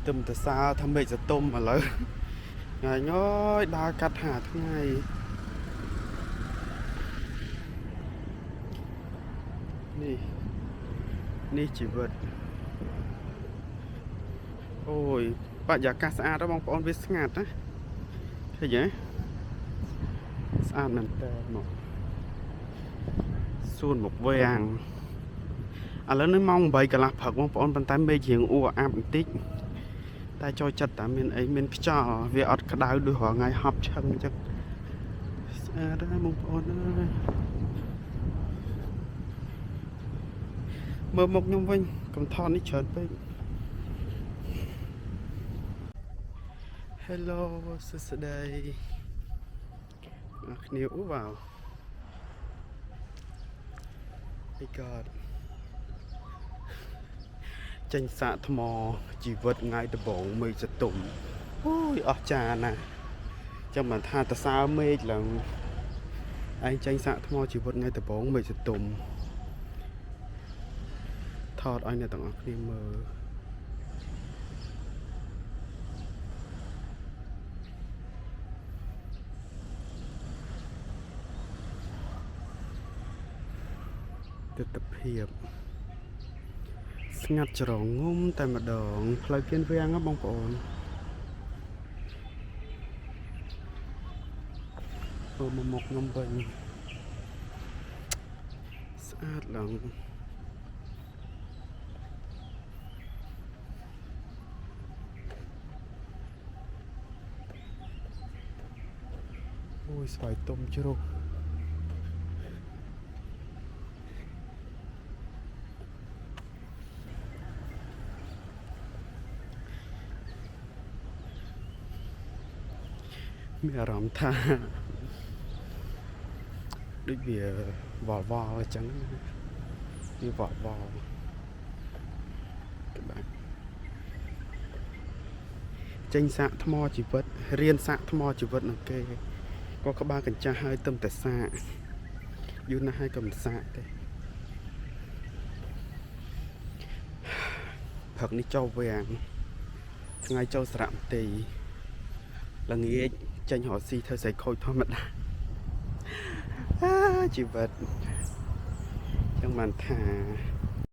ទឹមតសាធ្វើមេឃសតុំឥឡូវថ្ងៃងើយដើរកាត់ហាថ្ងៃនេះជីវិតអូយបរិយាកាសស្អាតបងប្អូនវាស្ងាត់ណាឃើញទេស្អាតមែនតើមកសួនមុខវាំងឥឡូវនេះម៉ោង 8 កន្លះព្រឹកបងប្អូនប៉ុន្តែមេឃរៀងអ៊ូអាប់បន្តិចតែចូលចិត្តតែមានអីមានខ្យល់វាអត់ក្តៅដូចរាល់ថ្ងៃហប់ឆឹងអញ្ចឹងស្អាតណាស់បងប្អូនអើយមើលមុខខ្ញុំវិញកំថតនេះច្រើនពេក Hello សួស្តីអ្នកគ្នាអូវ៉ាវ My God ចេញសាកថ្មជីវិតថ្ងៃដំបូងមេឃសតុំអូយអស្ចារ្យណាស់ចាំមិនថាតសើមេឃឡើងឯងចេញសាកថ្មជីវិតថ្ងៃដំបូងមេឃសតុំថតឲ្យអ្នកទាំងអស់គ្នាមើលទស្សនភាពស្ងាត់ច្រងងុំតែម្ដងផ្លូវគៀនវាំងបងប្អូនមើលមុខខ្ញុំវិញស្អាតឡើងអូយស្វាយទុំជ្រុះមានអារម្មណ៍ថាដូចវាវល់អញ្ចឹងវាវល់ក្បាច់ចេញសាកថ្មជីវិតរៀនសាកថ្មជីវិតនឹងគេក៏ក្បាលកញ្ចាស់ហើយទឹមតែសាកយូរណាស់ហើយក៏មិនសាកទេព្រឹកនេះចូលវាំងថ្ងៃចូលស្រៈមន្ទីរល្ងាចចេញរកស៊ីធ្វើស្រីខូចធម្មតាជីវិតចឹងបានថា